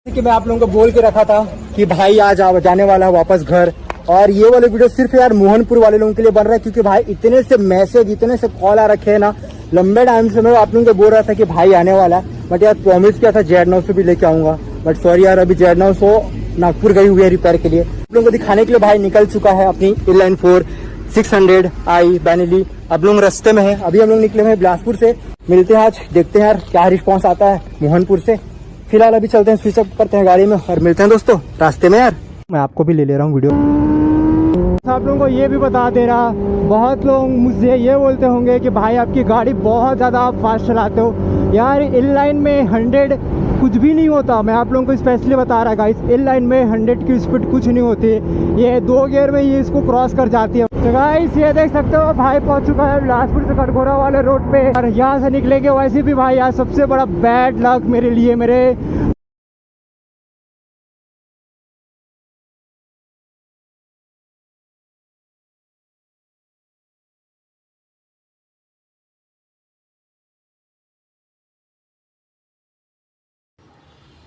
कि मैं आप लोगों को बोल के रखा था कि भाई आज जाने वाला है वापस घर। और ये वाले वीडियो सिर्फ यार मोहनपुर वाले लोगों के लिए बन रहा है, क्योंकि भाई इतने से मैसेज इतने से कॉल आ रखे हैं ना, लंबे टाइम से मैं आप लोगों को बोल रहा था कि भाई आने वाला है। बट यार प्रॉमिस किया था Z9 से भी लेके आऊंगा, बट सॉरी यार अभी Z9 नागपुर गई हुई है रिपेयर के लिए। आप लोगों को दिखाने के लिए भाई निकल चुका है अपनी इनलाइन 4 600i बैनली। अब लोग रास्ते में है, अभी हम लोग निकले हैं बिलासपुर से। मिलते हैं आज, देखते हैं यार क्या रिस्पॉन्स आता है मोहनपुर से। फिलहाल अभी चलते हैं, स्विच अप करते हैं गाड़ी में और मिलते हैं दोस्तों रास्ते में। यार मैं आपको भी ले रहा हूँ वीडियो। आप लोगों को ये भी बता दे रहा, बहुत लोग मुझसे ये बोलते होंगे कि भाई आपकी गाड़ी बहुत ज़्यादा आप फास्ट चलाते हो। यार इनलाइन में 100 कुछ भी नहीं होता। मैं आप लोगों को स्पेशली बता रहा गाइस, इनलाइन में 100 की स्पीड कुछ नहीं होती। ये 2 गियर में ये इसको क्रॉस कर जाती है। तो गाइस ये देख सकते हो भाई पहुंच चुका है बिलासपुर से कटघोरा वाले रोड पे। और यहाँ से निकलेंगे वैसे भी भाई यार सबसे बड़ा बैड लक मेरे लिए, मेरे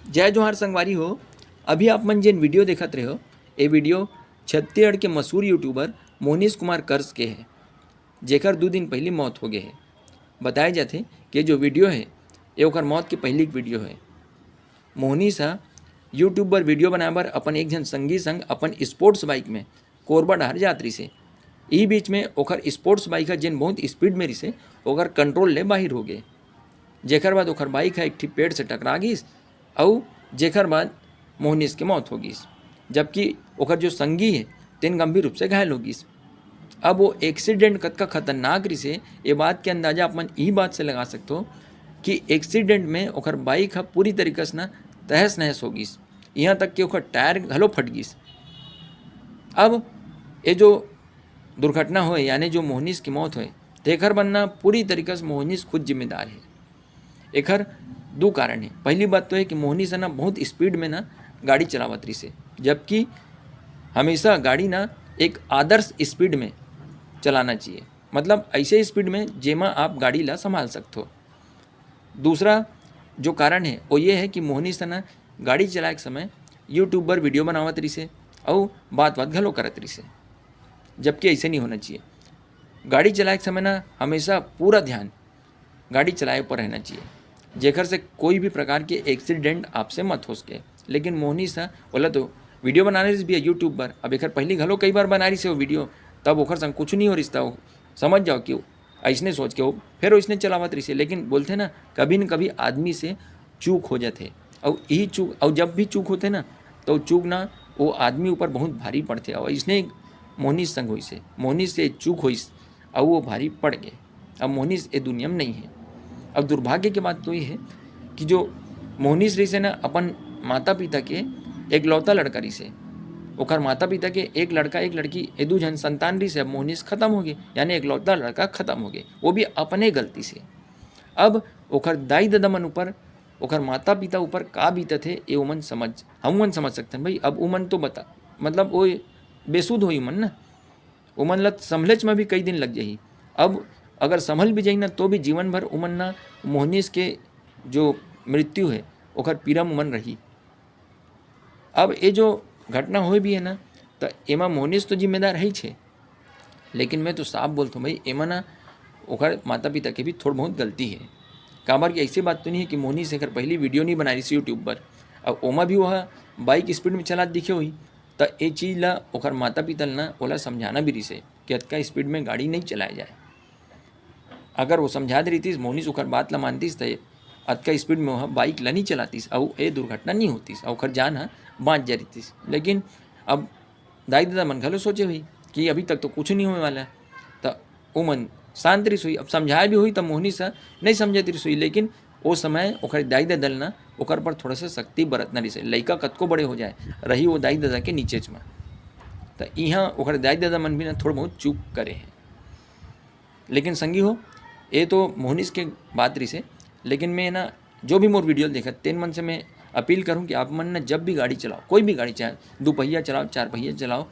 जय जोहार संगवारी हो। अभी आप मन जेन वीडियो देखत रहे हो, ये वीडियो छत्तीसगढ़ के मशहूर यूट्यूबर मोहनीश कुमार कर्ज के है, जेकर 2 दिन पहले मौत हो गए है। बताए जाते कि जो वीडियो है ये ओकर मौत के पहली वीडियो है। मोहनीश यूट्यूब पर वीडियो बनाए बर अपन एक जन संगी संग अपन स्पोर्ट्स बाइक में कोरबा डहर जात रही। ई बीच में ओकर स्पोर्ट्स बाइक है जेन बहुत स्पीड में रही, ओकर कंट्रोल ले बाहर हो गए। जेकर बाद ओकर बाइक है एक ठी पेड़ से टकरा गईस और जेकर बाद मोहनीश की मौत हो गई, जबकि ओकर जो संगी है तेन गंभीर रूप से घायल हो गई। अब वो एक्सीडेंट कतका खतरनाक रही से ये बात के अंदाजा अपन यही बात से लगा सकते हो कि एक्सीडेंट में ओकर बाइक पूरी तरीके से ना तहस नहस हो गई, यहाँ तक कि ओकर टायर घलो फट गई। अब ये जो दुर्घटना हो यानी जो मोहनीश की मौत हो तेखर बनना पूरी तरीके से मोहनीश खुद जिम्मेदार है। एकर 2 कारण है। पहली बात तो है कि मोहनीश ना बहुत स्पीड में ना गाड़ी चलावत रही से, जबकि हमेशा गाड़ी ना एक आदर्श स्पीड में चलाना चाहिए, मतलब ऐसे स्पीड में जेमा आप गाड़ी ला संभाल सकते हो। दूसरा जो कारण है वो ये है कि मोहनीश ना गाड़ी चलाए के समय यूट्यूब पर वीडियो बनावत रही से और बात घलो करत रही से, जबकि ऐसे नहीं होना चाहिए। गाड़ी चलाए के समय ना हमेशा पूरा ध्यान गाड़ी चलाए पर रहना चाहिए, जेकर से कोई भी प्रकार के एक्सीडेंट आपसे मत हो सके। लेकिन मोहनीश बोला तो वीडियो बनाने से भी है यूट्यूब पर। अब एक पहली घलो कई बार बना रही से वो वीडियो, तब ओखर संग कुछ नहीं हो रिश्ता हो, समझ जाओ कि ऐसने सोच के वो फिर इसने चलावत रही से। लेकिन बोलते ना कभी न कभी आदमी से चूक हो जाते, और यही चूक, और जब भी चूक होते ना तो चूक ना वो आदमी ऊपर बहुत भारी पड़ते। और इसने मोहनीश संग हुई से, मोहनीश से चूक हुई और वो भारी पड़ गए। अब मोहनीश ये दुनिया में नहीं है। अब दुर्भाग्य की बात तो ये है कि जो मोहनीश रही से ना अपन माता पिता के एक लौता लड़का रही से, ओकर माता पिता के एक लड़का एक लड़की ए 2 जन संतान रही से। अब मोहनीश खत्म हो गए, यानी एक लौता लड़का खत्म हो गए, वो भी अपने गलती से। अब ओकर दाई दादा मन ऊपर, ओकर माता पिता ऊपर का बीतत है ये उमन समझ सकते हैं भाई। अब उमन तो बता मतलब वो बेसुध होई उमन ना, उमन ल संभलेच में भी कई दिन लग जाही। अब अगर संभल भी जाई ना तो भी जीवन भर उमन ना मोहनीश के जो मृत्यु है ओकर पीड़ा उमन रही। अब ये जो घटना हो भी है ना तो एमा मोहनीश तो जिम्मेदार है छे, लेकिन मैं तो साफ बोलता हूँ भाई एमा ना ओकर माता पिता के भी थोड़ा बहुत गलती है। काबर की ऐसी बात तो नहीं है कि मोहनीश एक पहली वीडियो नहीं बना रही थी यूट्यूब पर, अब ओमा भी वह बाइक स्पीड में चला दिखे हुई, तो ये चीज़ ला ओकर माता पिता ना ओला समझाना भी रही से कि अतका स्पीड में गाड़ी नहीं चलाया जाए। अगर वो समझा दे रही थी मोहनीश ओकर बात ला मानतीस तो अतका स्पीड में वह बाइक ला नहीं चलातीस और ये दुर्घटना नहीं होतीस और ओकर जान बाँच जा रही थी। लेकिन अब दाई दादा मन घलो सोचे हुई कि अभी तक तो कुछ नहीं होने वाला, तो वो मन शांत रही हुई। अब समझाया भी हुई तब मोहनीश नहीं समझती रही हुई, लेकिन वो समय ओकर दाई दादा ना ओकर पर थोड़ा सा सख्ती बरतना रही से। लड़का कतको बड़े हो जाए रही वो दाई दादा के नीचेच में, तो यहाँ ओकर दाई दादा मन भी ना थोड़ा बहुत चूक करे हैं। लेकिन संगी हो ये तो मोहनीश के बात रही से, लेकिन मैं ना जो भी मोर वीडियो देखा तेन मन से मैं अपील करूं कि आप मन ना जब भी गाड़ी चलाओ, कोई भी गाड़ी चाहे 2 पहिया चलाओ 4 पहिया चलाओ,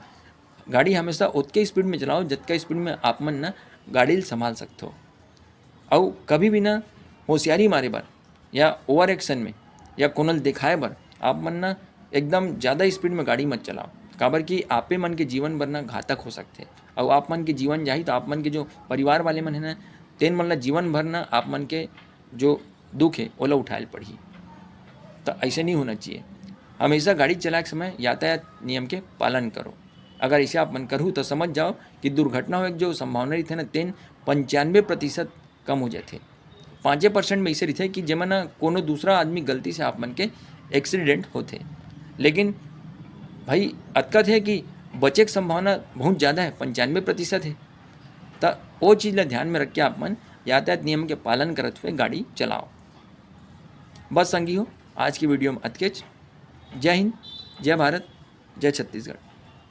गाड़ी हमेशा उतके स्पीड में चलाओ जितका स्पीड में आप मन ना गाड़ी संभाल सकते हो। और कभी भी ना होशियारी मारे बर या ओवर एक्शन में या कोनल दिखाए बर आप मन ना एकदम ज़्यादा स्पीड में गाड़ी मत चलाओ, काबर कि आपे मन के जीवन भर ना घातक हो सकते। और आप मन के जीवन जाही तो आप मन के जो परिवार वाले मन है ना तेन मन ला जीवन भर ना आप मन के जो दुख है ओला उठाए पड़ही। तो ऐसे नहीं होना चाहिए। हमेशा गाड़ी चलाते समय यातायात नियम के पालन करो। अगर ऐसे आप मन करूँ तो समझ जाओ कि दुर्घटना हो जो संभावना रही थे ना तेन 95% कम हो जाते। 5% में ऐसे रहते कि जेमा ना कोनो दूसरा आदमी गलती से आप मन के एक्सीडेंट होते, लेकिन भाई अतकत है कि बचे की संभावना बहुत ज़्यादा है, 95% है। तो वो चीज़ ला ध्यान में रख के आप मन यातायात नियम के पालन करते हुए गाड़ी चलाओ। बस संगी हो आज की वीडियो में अतकेच। जय हिंद, जय भारत, जय छत्तीसगढ़।